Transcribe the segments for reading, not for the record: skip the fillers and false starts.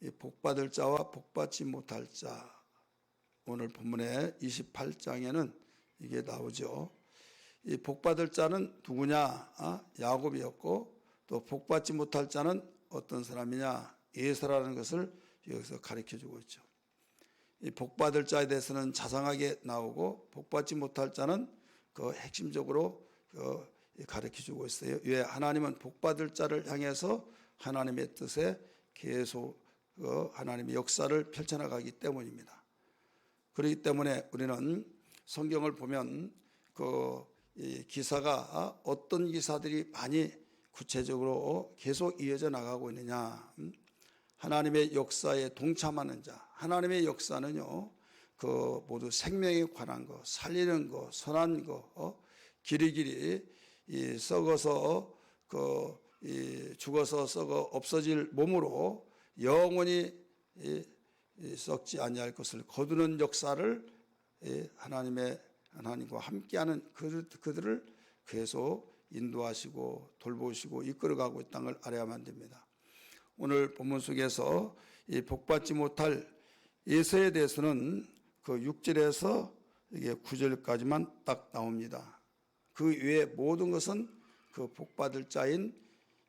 이 복받을 자와 복받지 못할 자, 오늘 본문의 28장에는 이게 나오죠. 이 복받을 자는 누구냐? 야곱이었고, 또 복받지 못할 자는 어떤 사람이냐? 에서라는 것을 여기서 가르쳐주고 있죠. 이 복받을 자에 대해서는 자상하게 나오고, 복받지 못할 자는 그 핵심적으로 가르쳐주고 있어요. 왜? 하나님은 복받을 자를 향해서 하나님의 뜻에 계속 하나님의 역사를 펼쳐나가기 때문입니다. 그렇기 때문에 우리는 성경을 보면 이 기사가 어떤 기사들이 많이 구체적으로 계속 이어져 나가고 있느냐. 하나님의 역사에 동참하는 자. 하나님의 역사는요, 모두 생명에 관한 거, 살리는 거, 선한 거, 길이길이 썩어서 죽어서 썩어 없어질 몸으로 영원히 썩지 아니할 것을 거두는 역사를 하나님과 함께하는 그들을 계속 인도하시고 돌보시고 이끌어가고 있다는 걸 알아야만 됩니다. 오늘 본문 속에서 이 복받지 못할 에서에 대해서는 그 6절에서 이게 9절까지만 딱 나옵니다. 그 외에 모든 것은 그 복받을 자인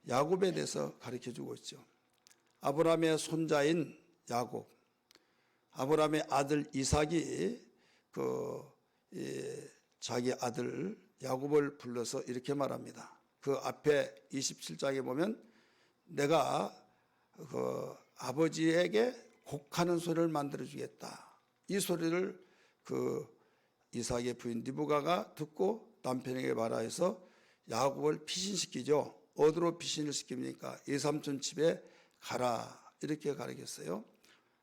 야곱에 대해서 가르쳐주고 있죠. 아브라함의 손자인 야곱, 아브라함의 아들 이삭이 자기 아들 야곱을 불러서 이렇게 말합니다. 그 앞에 27장에 보면 내가 아버지에게 곡하는 소리를 만들어 주겠다. 이 소리를 이삭의 부인 리브가가 듣고 남편에게 말하여서 야곱을 피신시키죠. 어디로 피신을 시킵니까? 외삼촌 집에 가라. 이렇게 가르쳤어요.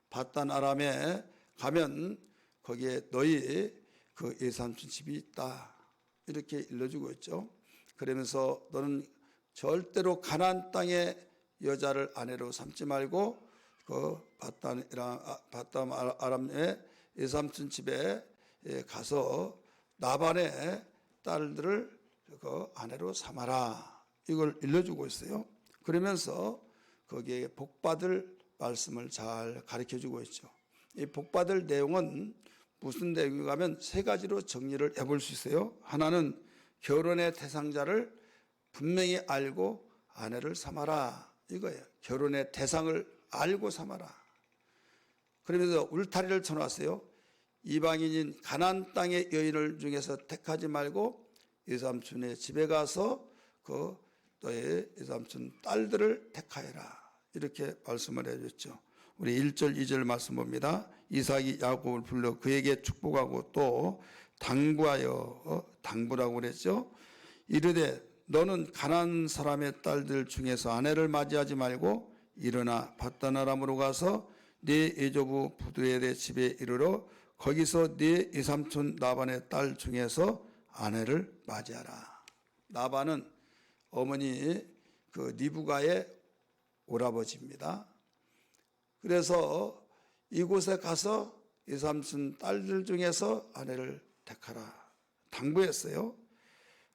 밧단 아람에 가면 거기에 너희 외삼촌 집이 있다. 이렇게 일러주고 있죠. 그러면서 너는 절대로 가나안 땅의 여자를 아내로 삼지 말고 밧단 아람의 외삼촌 집에 가서 나반의 딸들을 아내로 삼아라. 이걸 일러주고 있어요. 그러면서 거기에 복받을 말씀을 잘 가르쳐주고 있죠. 이 복받을 내용은 무슨 내용인가 하면 세 가지로 정리를 해볼 수 있어요. 하나는 결혼의 대상자를 분명히 알고 아내를 삼아라. 이거예요. 결혼의 대상을 알고 삼아라. 그러면서 울타리를 쳐놨어요. 이방인인 가나안 땅의 여인을 중에서 택하지 말고 외삼촌의 집에 가서 너의 외삼촌 딸들을 택하여라. 이렇게 말씀을 해줬죠. 우리 1절 2절 말씀 봅니다. 이삭이 야곱을 불러 그에게 축복하고 또 당부라고 그랬죠. 이르되 너는 가나안 사람의 딸들 중에서 아내를 맞이하지 말고 일어나 밧단 아람으로 가서 네 애조부 부두엘의 집에 이르러 거기서 네 외삼촌 나반의 딸 중에서 아내를 맞이하라. 나반은 어머니 리브가의 오라버지입니다. 그래서 이곳에 가서 외삼촌 딸들 중에서 아내를 택하라. 당부했어요.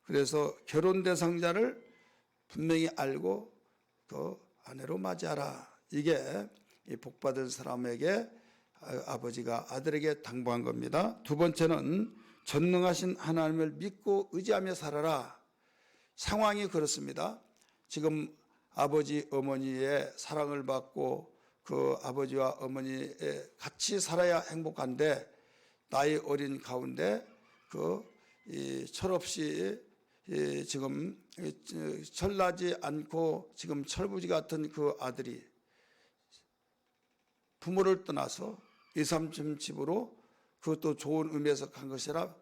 그래서 결혼 대상자를 분명히 알고 아내로 맞이하라. 이게 이 복받은 사람에게 아버지가 아들에게 당부한 겁니다. 두 번째는 전능하신 하나님을 믿고 의지하며 살아라. 상황이 그렇습니다. 지금 아버지 어머니의 사랑을 받고 아버지와 어머니에 같이 살아야 행복한데 나이 어린 가운데 철없이 지금 철나지 않고 지금 철부지 같은 아들이 부모를 떠나서 외삼촌 집으로 그것도 좋은 의미에서 간 것이라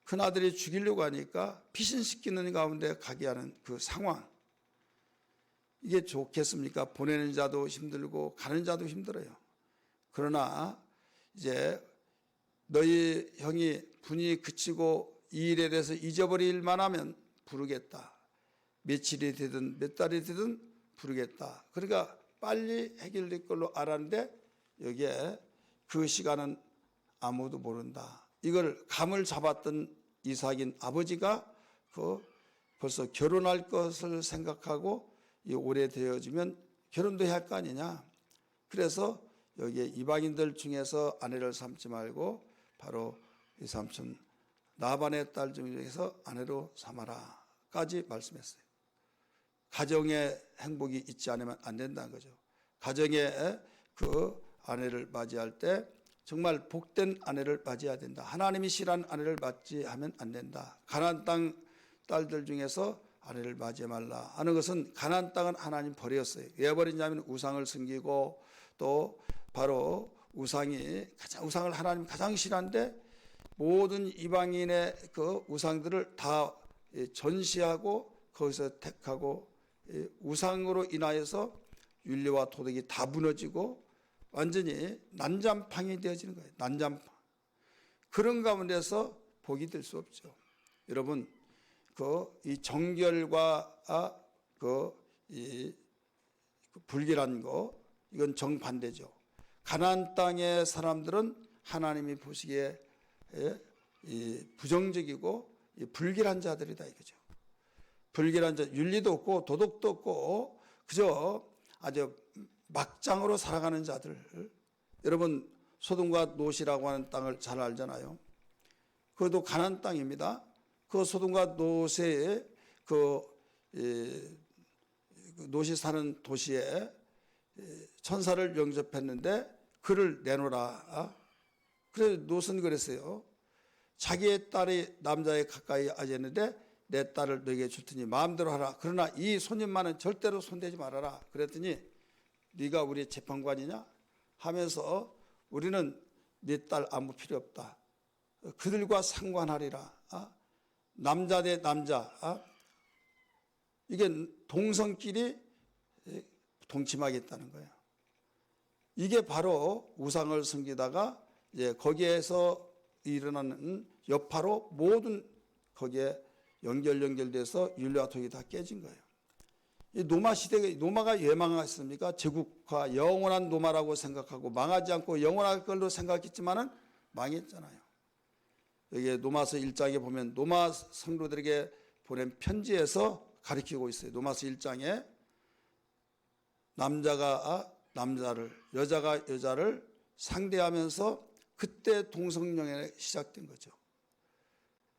큰아들이 죽이려고 하니까 피신시키는 가운데 가게 하는 그 상황. 이게 좋겠습니까? 보내는 자도 힘들고 가는 자도 힘들어요. 그러나 이제 너희 형이 분이 그치고 이 일에 대해서 잊어버릴 만하면 부르겠다. 며칠이 되든 몇 달이 되든 부르겠다. 그러니까 빨리 해결될 걸로 알았는데 여기에 그 시간은 아무도 모른다. 이걸 감을 잡았던 이삭인 아버지가 벌써 결혼할 것을 생각하고 오래되어지면 결혼도 해야 할 거 아니냐. 그래서 여기에 이방인들 중에서 아내를 삼지 말고 바로 이 삼촌 나반의 딸 중에서 아내로 삼아라까지 말씀했어요. 가정의 행복이 있지 않으면 안 된다는 거죠. 가정에 그 아내를 맞이할 때 정말 복된 아내를 맞이해야 된다. 하나님이 싫어하는 아내를 맞이하면 안 된다. 가나안 땅 딸들 중에서 아내를 맞이해 말라 하는 것은 가나안 땅은 하나님 버렸어요. 왜 버리냐면 우상을 섬기고 또 바로 우상을 하나님 가장 싫어하는데 모든 이방인의 그 우상들을 다 전시하고 거기서 택하고 우상으로 인하여서 윤리와 도덕이 다 무너지고 완전히 난장판이 되어지는 거예요. 난장판. 그런 가운데서 복이 될 수 없죠. 여러분, 이 정결과 이 불결한 거 이건 정반대죠. 가나안 땅의 사람들은 하나님이 보시기에 부정적이고 불결한 자들이다 이거죠. 불결한 자, 윤리도 없고 도덕도 없고 그저 아주 막장으로 살아가는 자들. 여러분 소돔과 롯이라고 하는 땅을 잘 알잖아요. 그것도 가나안 땅입니다. 그 소돔과 롯의 롯이 사는 도시에 천사를 영접했는데 그를 내놓으라. 그래서 롯은 그랬어요. 자기의 딸이 남자에 가까이 앉았는데 내 딸을 너에게 줄 테니 마음대로 하라. 그러나 이 손님만은 절대로 손대지 말아라. 그랬더니 네가 우리 재판관이냐 하면서 우리는 네 딸 아무 필요 없다. 그들과 상관하리라. 남자 대 남자. 이게 동성끼리 동침하겠다는 거예요. 이게 바로 우상을 섬기다가 이제 거기에서 일어나는 여파로 모든 거기에 연결돼서 윤리와 도덕이 다 깨진 거예요. 이 노마 시대가 노마가 왜 망했습니까? 제국화 영원한 노마라고 생각하고 망하지 않고 영원할 걸로 생각했지만은 망했잖아요. 여기 노마서 1장에 보면 노마 성도들에게 보낸 편지에서 가리키고 있어요. 노마서 1장에 남자가 남자를 여자가 여자를 상대하면서 그때 동성연애가 시작된 거죠.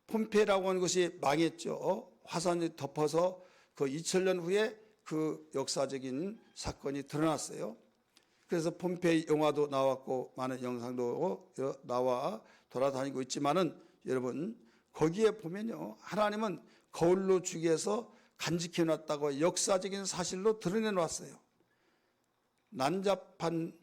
폼페이라고 하는 것이 망했죠. 화산이 덮어서 그 2000년 후에 그 역사적인 사건이 드러났어요. 그래서 폼페이 영화도 나왔고 많은 영상도 나와 돌아다니고 있지만은 여러분 거기에 보면요. 하나님은 거울로 주기에서 간직해 놨다고 역사적인 사실로 드러내 놨어요. 난잡한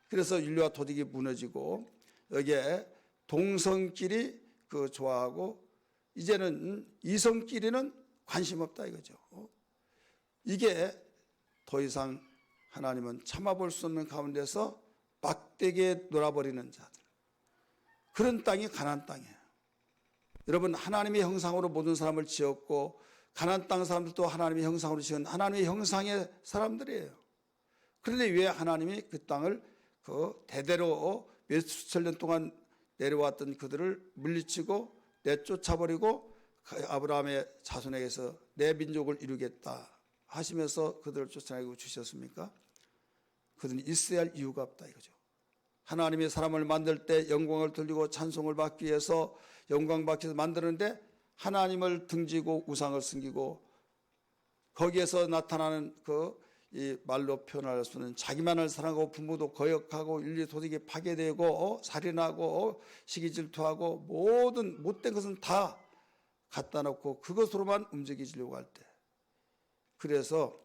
그래서 윤리와 도덕이 무너지고 여기에 동성끼리 좋아하고 이제는 이성끼리는 관심 없다 이거죠. 이게 더 이상 하나님은 참아볼 수 없는 가운데서 막대기에 놀아버리는 자들. 그런 땅이 가나안 땅이에요. 여러분 하나님의 형상으로 모든 사람을 지었고 가나안 땅 사람들도 하나님의 형상으로 지은 하나님의 형상의 사람들이에요. 그런데 왜 하나님이 그 땅을 대대로 몇 수천 년 동안 내려왔던 그들을 물리치고 내쫓아버리고 아브라함의 자손에게서 내 민족을 이루겠다 하시면서 그들을 쫓아내고 주셨습니까? 그들은 있어야 할 이유가 없다 이거죠. 하나님이 사람을 만들 때 영광을 돌리고 찬송을 받기 위해서 영광 받기 위해서 만드는데 하나님을 등지고 우상을 섬기고 거기에서 나타나는 이 말로 표현할 수는 자기만을 사랑하고 부모도 거역하고 윤리 도덕이 파괴되고 살인하고 시기질투하고 모든 못된 것은 다 갖다 놓고 그것으로만 움직이려고 할 때 그래서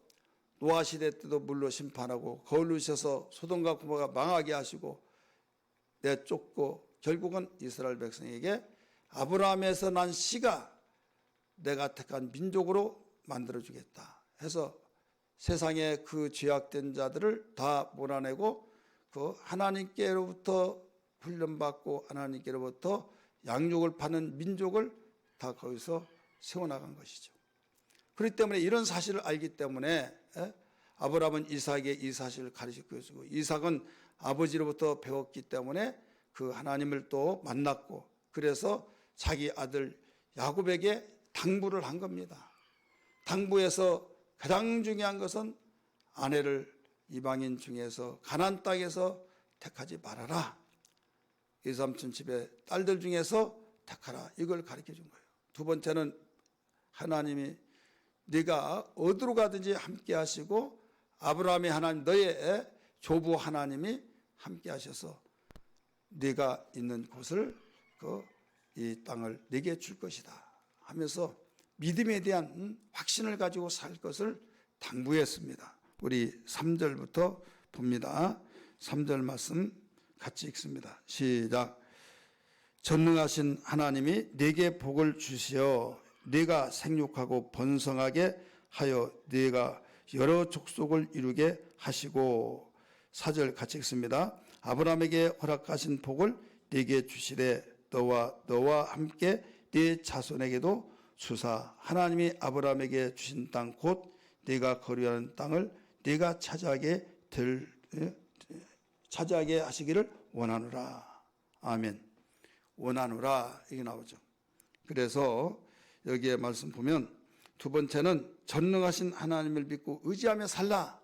노아 시대 때도 물로 심판하고 거울로 셔서 소돔과 고모가 망하게 하시고 내쫓고 결국은 이스라엘 백성에게 아브라함에서 난 씨가 내가 택한 민족으로 만들어주겠다 해서 세상의 그 죄악된 자들을 다 몰아내고 하나님께로부터 훈련받고 하나님께로부터 양육을 받는 민족을 다 거기서 세워나간 것이죠. 그렇기 때문에 이런 사실을 알기 때문에 아브라함은 이삭에게 이 사실을 가르치고 있고 이삭은 아버지로부터 배웠기 때문에 그 하나님을 또 만났고 그래서 자기 아들 야곱에게 당부를 한 겁니다. 당부에서 가장 중요한 것은 아내를 이방인 중에서 가나안 땅에서 택하지 말아라. 이삼촌 집의 딸들 중에서 택하라. 이걸 가르쳐 준 거예요. 두 번째는 하나님이 네가 어디로 가든지 함께 하시고 아브라함의 하나님 너의 조부 하나님이 함께 하셔서 네가 있는 곳을 이 땅을 네게 줄 것이다 하면서 믿음에 대한 확신을 가지고 살 것을 당부했습니다. 우리 3절부터 봅니다. 3절 말씀 같이 읽습니다. 시작. 전능하신 하나님이 네게 복을 주시어 네가 생육하고 번성하게 하여 네가 여러 족속을 이루게 하시고 4절 같이 읽습니다. 아브라함에게 허락하신 복을 네게 주시되 너와 함께 네 자손에게도 주사 하나님이 아브라함에게 주신 땅 곧 네가 거류하는 땅을 네가 차지하게 하시기를 원하노라. 아멘. 원하노라 이게 나오죠. 그래서 여기에 말씀 보면 두 번째는 전능하신 하나님을 믿고 의지하며 살라.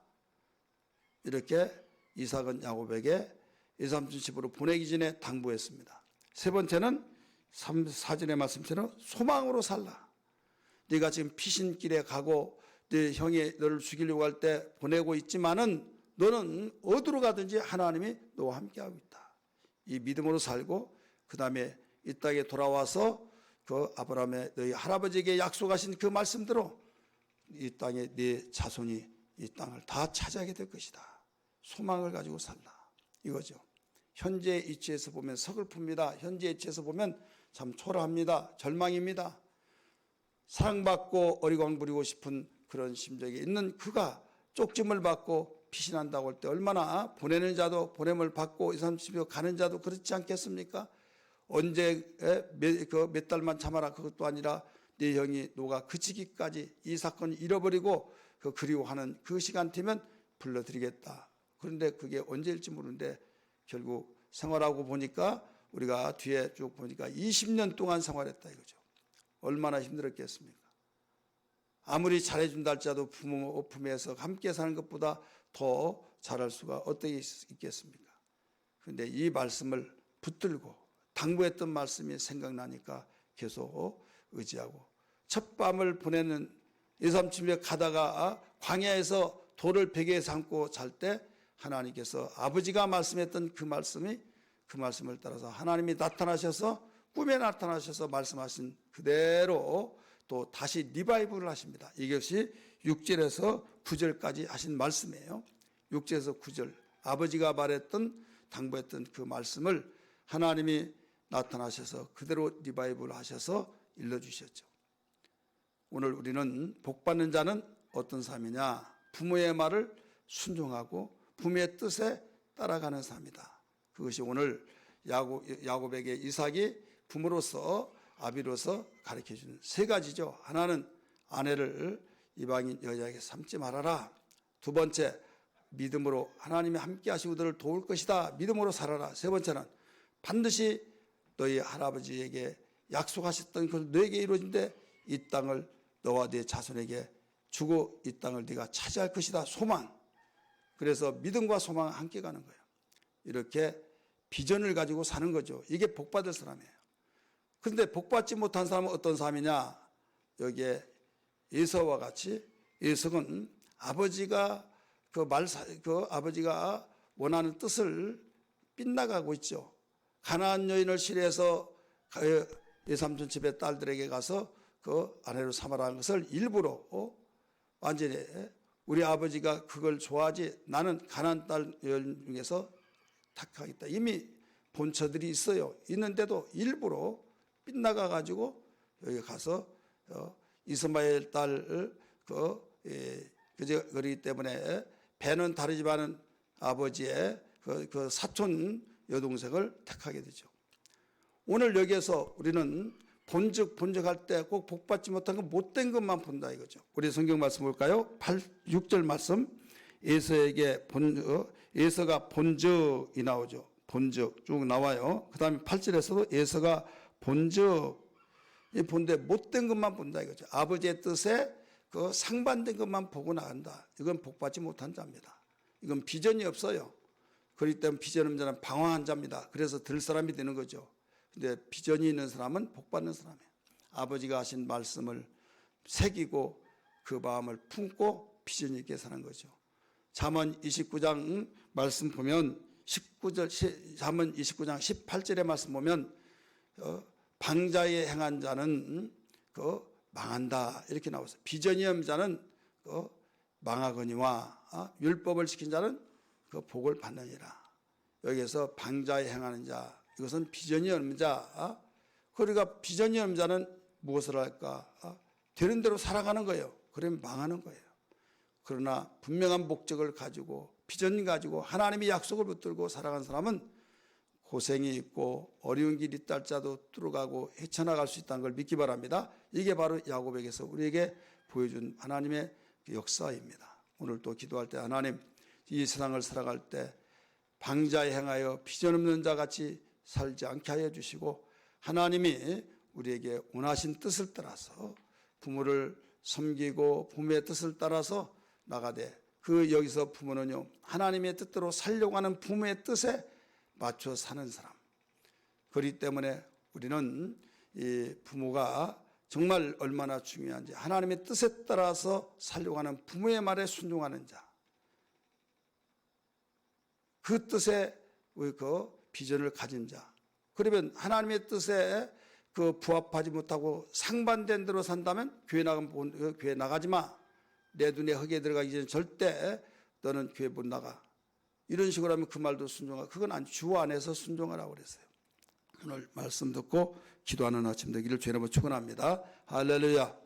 이렇게 이삭은 야곱에게 이삼촌 집으로 보내기 전에 당부했습니다. 세 번째는 4절의 말씀처럼 소망으로 살라. 네가 지금 피신길에 가고 네 형이 너를 죽이려고 할 때 보내고 있지만은 너는 어디로 가든지 하나님이 너와 함께하고 있다. 이 믿음으로 살고 그 다음에 이 땅에 돌아와서 그 아브라함의 너희 할아버지에게 약속하신 그 말씀대로 이 땅에 네 자손이 이 땅을 다 차지하게 될 것이다. 소망을 가지고 살라 이거죠. 현재의 이치에서 보면 서글픕니다. 현재의 이치에서 보면 참 초라합니다. 절망입니다. 사랑받고 어리광 부리고 싶은 그런 심정이 있는 그가 쪽짐을 받고 피신한다고 할 때 얼마나 보내는 자도 보냄을 받고 이삼십여 가는 자도 그렇지 않겠습니까? 언제 몇 달만 참아라 그것도 아니라 네 형이 노가 그치기까지 이 사건을 잃어버리고 그 그리워하는 그 시간대면 불러드리겠다. 그런데 그게 언제일지 모르는데 결국 생활하고 보니까 우리가 뒤에 쭉 보니까 20년 동안 생활했다 이거죠. 얼마나 힘들었겠습니까? 아무리 잘해준다 할지라도 부모 품에서 함께 사는 것보다 더 잘할 수가 어떻게 있겠습니까? 그런데 이 말씀을 붙들고 당부했던 말씀이 생각나니까 계속 의지하고 첫 밤을 보내는 이삼촌에 가다가 광야에서 돌을 베개에 삼고 잘 때 하나님께서 아버지가 말씀했던 그 말씀을 따라서 하나님이 나타나셔서 꿈에 나타나셔서 말씀하신 그대로 또 다시 리바이브를 하십니다. 이것이 6절에서 9절까지 하신 말씀이에요. 6절에서 9절 아버지가 말했던 당부했던 그 말씀을 하나님이 나타나셔서 그대로 리바이브를 하셔서 일러주셨죠. 오늘 우리는 복받는 자는 어떤 삶이냐? 부모의 말을 순종하고 부모의 뜻에 따라가는 삶이다. 그것이 오늘 야곱에게 이삭이 부모로서 아비로서 가르쳐주는 세 가지죠. 하나는 아내를 이방인 여자에게 삼지 말아라. 두 번째, 믿음으로 하나님이 함께 하시고 너를 도울 것이다. 믿음으로 살아라. 세 번째는 반드시 너희 할아버지에게 약속하셨던 그 너에게 이루어진데 이 땅을 너와 네 자손에게 주고 이 땅을 네가 차지할 것이다. 소망. 그래서 믿음과 소망 함께 가는 거예요. 이렇게 비전을 가지고 사는 거죠. 이게 복받을 사람이에요. 그런데 복받지 못한 사람은 어떤 사람이냐? 여기에 에서와 같이 에서는 아버지가 아버지가 원하는 뜻을 빗나가고 있죠. 가나안 여인을 싫어해서 예삼촌 집의 딸들에게 가서 그 아내로 삼아라는 것을 일부러 완전히 우리 아버지가 그걸 좋아하지 나는 가나안 딸 여인 중에서 택하겠다. 이미 본처들이 있어요. 있는데도 일부러 빗나가 가지고 여기 가서 이스마엘 딸을 그러기 때문에 배는 다르지만은 아버지의 그 사촌 여동생을 택하게 되죠. 오늘 여기에서 우리는 본적할 때 꼭 복받지 못한 건 못된 것만 본다 이거죠. 우리 성경 말씀 볼까요? 6절 말씀 에서가 본적이 나오죠. 본적 쭉 나와요. 그 다음에 8절에서도 에서가 본적 본데 못된 것만 본다 이거죠. 아버지의 뜻에 그 상반된 것만 보고 나간다. 이건 복받지 못한 자입니다. 이건 비전이 없어요. 그렇기 때문에 비전 없는 자는 방황한 자입니다. 그래서 들 사람이 되는 거죠. 근데 비전이 있는 사람은 복 받는 사람이에요. 아버지가 하신 말씀을 새기고 그 마음을 품고 비전 있게 사는 거죠. 잠언 29장 말씀 보면 19절, 잠언 29장 18절의 말씀 보면 방자에 행한 자는 망한다 이렇게 나와서 비전이 없는 자는 망하거니와 율법을 지킨 자는 그 복을 받느니라. 여기에서 방자에 행하는 자, 이것은 비전이 없는 자. 그러니까 비전이 없는 자는 무엇을 할까? 되는 대로 살아가는 거예요. 그러면 망하는 거예요. 그러나 분명한 목적을 가지고 비전 가지고 하나님의 약속을 붙들고 살아가는 사람은 고생이 있고 어려운 길 있달자도 뚫어가고 헤쳐나갈 수 있다는 걸 믿기 바랍니다. 이게 바로 야곱에게서 우리에게 보여준 하나님의 역사입니다. 오늘 또 기도할 때 하나님, 이 세상을 살아갈 때 방자에 행하여 비전 없는 자 같이 살지 않게 하여 주시고, 하나님이 우리에게 원하신 뜻을 따라서 부모를 섬기고 부모의 뜻을 따라서 나가되, 그 여기서 부모는요 하나님의 뜻대로 살려고 하는 부모의 뜻에 맞춰 사는 사람. 그렇기 때문에 우리는 이 부모가 정말 얼마나 중요한지, 하나님의 뜻에 따라서 살려고 하는 부모의 말에 순종하는 자, 그 뜻에 그 비전을 가진 자. 그러면 하나님의 뜻에 그 부합하지 못하고 상반된 대로 산다면 교회 나가지 마. 내 눈에 흙에 들어가기 전에 절대 너는 교회 못 나가. 이런 식으로 하면 그 말도 순종하고, 그건 주 안에서 순종하라고 그랬어요. 오늘 말씀 듣고 기도하는 아침 되기를 주의 이름으로 축원합니다. 할렐루야.